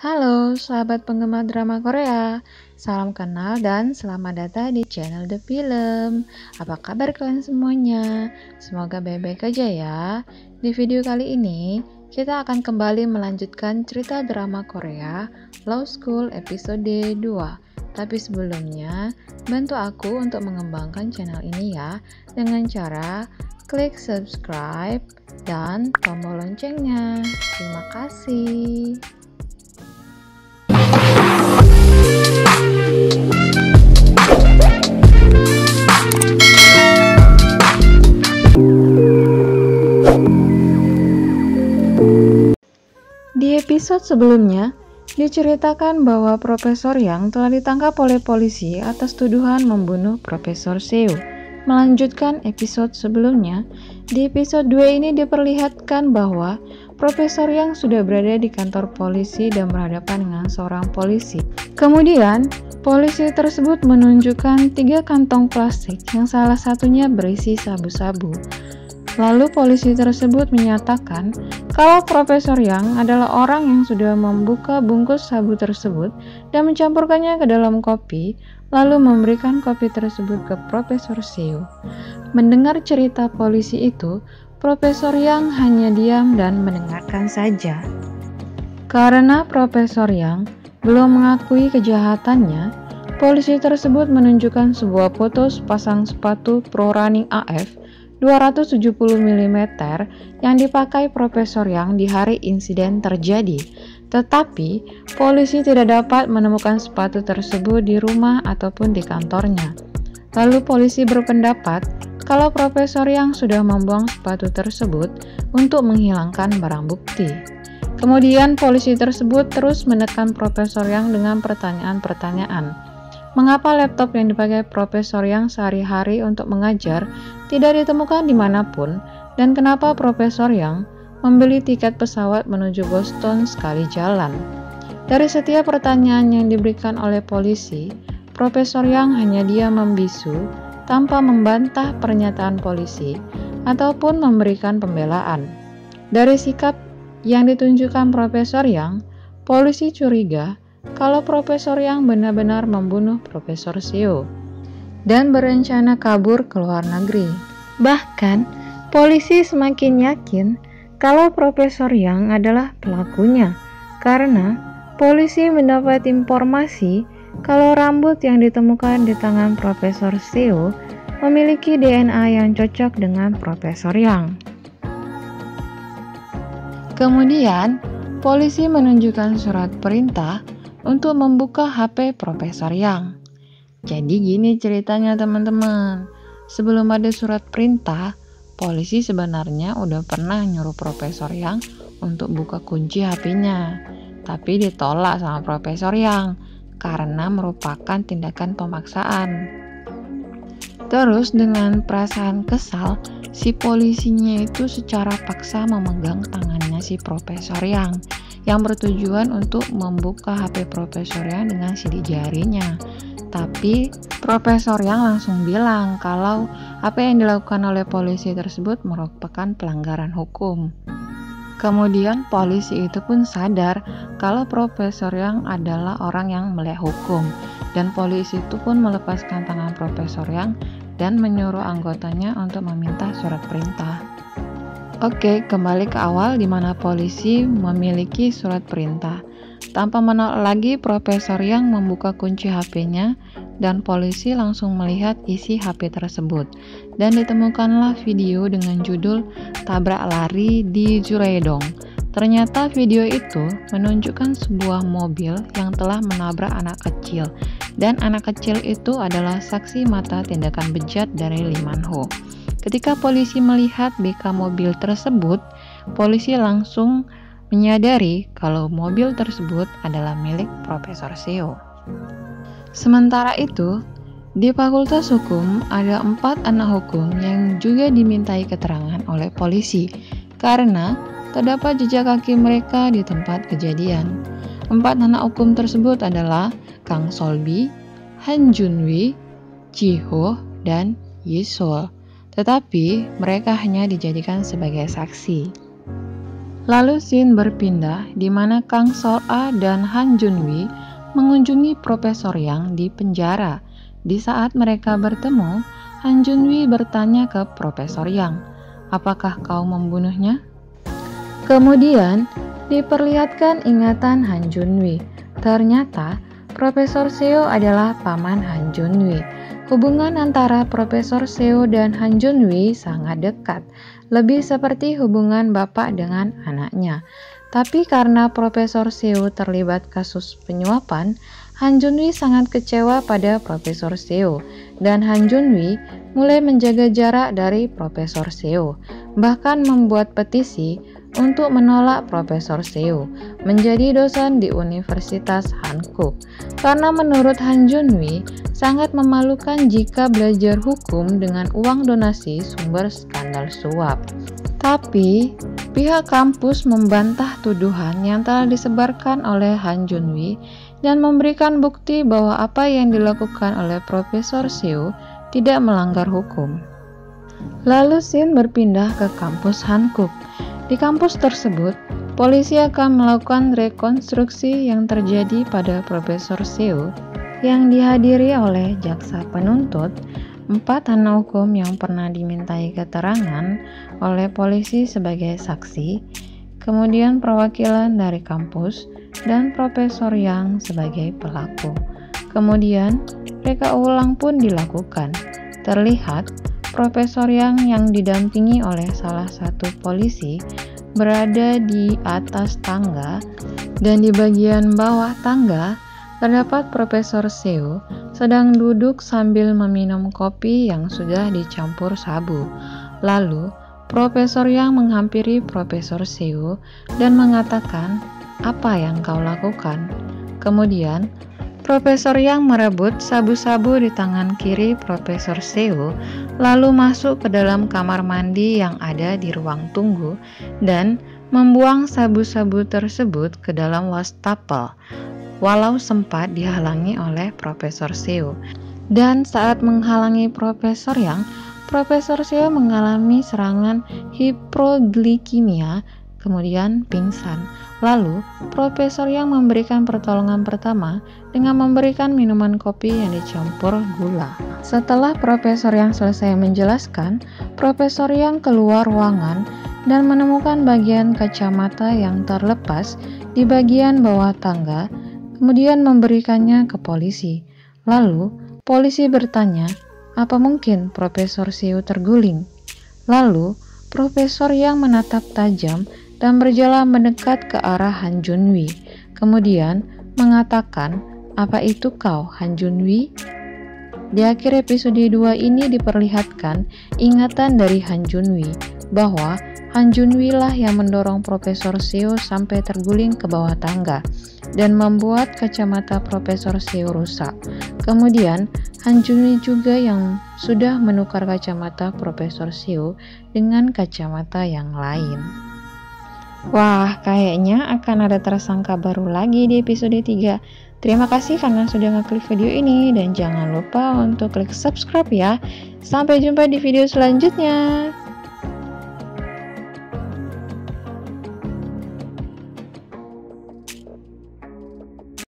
Halo, sahabat penggemar drama Korea. Salam kenal dan selamat datang di channel The Film. Apa kabar kalian semuanya? Semoga baik-baik aja ya. Di video kali ini, kita akan kembali melanjutkan cerita drama Korea Law School episode 2. Tapi sebelumnya, bantu aku untuk mengembangkan channel ini ya, dengan cara klik subscribe dan tombol loncengnya. Terima kasih. Di episode sebelumnya, diceritakan bahwa Profesor Yang telah ditangkap oleh polisi atas tuduhan membunuh Profesor Seo. Melanjutkan episode sebelumnya, di episode 2 ini diperlihatkan bahwa Profesor Yang sudah berada di kantor polisi dan berhadapan dengan seorang polisi. Kemudian, polisi tersebut menunjukkan 3 kantong plastik yang salah satunya berisi sabu-sabu. Lalu polisi tersebut menyatakan kalau Profesor Yang adalah orang yang sudah membuka bungkus sabu tersebut dan mencampurkannya ke dalam kopi, lalu memberikan kopi tersebut ke Profesor Seo. Mendengar cerita polisi itu, Profesor Yang hanya diam dan mendengarkan saja. Karena Profesor Yang belum mengakui kejahatannya, polisi tersebut menunjukkan sebuah foto sepasang sepatu Pro Running AF 270 mm yang dipakai Profesor Yang di hari insiden terjadi. Tetapi, polisi tidak dapat menemukan sepatu tersebut di rumah ataupun di kantornya. Lalu polisi berpendapat kalau Profesor Yang sudah membuang sepatu tersebut untuk menghilangkan barang bukti. Kemudian polisi tersebut terus menekan Profesor Yang dengan pertanyaan-pertanyaan. Mengapa laptop yang dipakai Profesor Yang sehari-hari untuk mengajar tidak ditemukan dimanapun, dan kenapa Profesor Yang membeli tiket pesawat menuju Boston sekali jalan? Dari setiap pertanyaan yang diberikan oleh polisi, Profesor Yang hanya diam membisu tanpa membantah pernyataan polisi ataupun memberikan pembelaan. Dari sikap yang ditunjukkan Profesor Yang, polisi curiga kalau Profesor Yang benar-benar membunuh Profesor Seo dan berencana kabur ke luar negeri. Bahkan, polisi semakin yakin kalau Profesor Yang adalah pelakunya karena polisi mendapat informasi kalau rambut yang ditemukan di tangan Profesor Seo memiliki DNA yang cocok dengan Profesor Yang. Kemudian, polisi menunjukkan surat perintah untuk membuka HP Profesor Yang. Jadi gini ceritanya teman-teman. Sebelum ada surat perintah, polisi sebenarnya udah pernah nyuruh Profesor Yang untuk buka kunci HP-nya. Tapi ditolak sama Profesor Yang karena merupakan tindakan pemaksaan. Terus dengan perasaan kesal, si polisinya itu secara paksa memegang tangannya si Profesor Yang bertujuan untuk membuka HP Profesor Yang dengan sidik jarinya. Tapi Profesor Yang langsung bilang kalau apa yang dilakukan oleh polisi tersebut merupakan pelanggaran hukum. Kemudian polisi itu pun sadar kalau Profesor Yang adalah orang yang melanggar hukum, dan polisi itu pun melepaskan tangan Profesor Yang dan menyuruh anggotanya untuk meminta surat perintah. Oke, kembali ke awal di mana polisi memiliki surat perintah. Tanpa menolak lagi, Profesor Yang membuka kunci HP-nya dan polisi langsung melihat isi HP tersebut. Dan ditemukanlah video dengan judul Tabrak Lari di Juredong. Ternyata video itu menunjukkan sebuah mobil yang telah menabrak anak kecil. Dan anak kecil itu adalah saksi mata tindakan bejat dari Lee Man-ho. Ketika polisi melihat BK mobil tersebut, polisi langsung menyadari kalau mobil tersebut adalah milik Profesor Seo. Sementara itu, di Fakultas Hukum ada 4 anak hukum yang juga dimintai keterangan oleh polisi karena terdapat jejak kaki mereka di tempat kejadian. 4 anak hukum tersebut adalah Kang Solbi, Han Junwi, Ji-ho, dan Yi-sol. Tetapi mereka hanya dijadikan sebagai saksi. Lalu scene berpindah di mana Kang Sol-a dan Han Junwi mengunjungi Profesor Yang di penjara. Di saat mereka bertemu, Han Junwi bertanya ke Profesor Yang, "Apakah kau membunuhnya?" Kemudian diperlihatkan ingatan Han Junwi. Ternyata Profesor Seo adalah paman Han Junwi. Hubungan antara Profesor Seo dan Han Junwi sangat dekat, lebih seperti hubungan bapak dengan anaknya. Tapi karena Profesor Seo terlibat kasus penyuapan, Han Junwi sangat kecewa pada Profesor Seo, dan Han Junwi mulai menjaga jarak dari Profesor Seo, bahkan membuat petisi untuk menolak Profesor Seo menjadi dosen di Universitas Hankuk. Karena menurut Han Junwi, sangat memalukan jika belajar hukum dengan uang donasi sumber skandal suap. Tapi, pihak kampus membantah tuduhan yang telah disebarkan oleh Han Junwi dan memberikan bukti bahwa apa yang dilakukan oleh Profesor Seo tidak melanggar hukum. Lalu scene berpindah ke kampus Hankuk. Di kampus tersebut, polisi akan melakukan rekonstruksi yang terjadi pada Profesor Seo yang dihadiri oleh jaksa penuntut, 4 anak hukum yang pernah dimintai keterangan oleh polisi sebagai saksi, kemudian perwakilan dari kampus, dan Profesor Yang sebagai pelaku. Kemudian, reka ulang pun dilakukan. Terlihat Profesor yang didampingi oleh salah satu polisi berada di atas tangga, dan di bagian bawah tangga terdapat Profesor Seo sedang duduk sambil meminum kopi yang sudah dicampur sabu. Lalu, Profesor Yang menghampiri Profesor Seo dan mengatakan, "Apa yang kau lakukan?" Kemudian, Profesor Yang merebut sabu-sabu di tangan kiri Profesor Seo, lalu masuk ke dalam kamar mandi yang ada di ruang tunggu dan membuang sabu-sabu tersebut ke dalam wastafel, walau sempat dihalangi oleh Profesor Seo. Dan saat menghalangi Profesor Yang, Profesor Seo mengalami serangan hipoglikemia, kemudian pingsan. Lalu, Profesor Yang memberikan pertolongan pertama dengan memberikan minuman kopi yang dicampur gula. Setelah Profesor Yang selesai menjelaskan, Profesor Yang keluar ruangan dan menemukan bagian kacamata yang terlepas di bagian bawah tangga, kemudian memberikannya ke polisi. Lalu, polisi bertanya, "Apa mungkin Profesor Seo terguling?" Lalu, Profesor Yang menatap tajam dan berjalan mendekat ke arah Han Junwi. Kemudian mengatakan, "Apa itu kau, Han Junwi?" Di akhir episode 2 ini diperlihatkan ingatan dari Han Junwi bahwa Han Junwi lah yang mendorong Profesor Seo sampai terguling ke bawah tangga dan membuat kacamata Profesor Seo rusak. Kemudian Han Junwi juga yang sudah menukar kacamata Profesor Seo dengan kacamata yang lain. Wah, kayaknya akan ada tersangka baru lagi di episode 3. Terima kasih karena sudah ngeklik video ini, dan jangan lupa untuk klik subscribe ya. Sampai jumpa di video selanjutnya.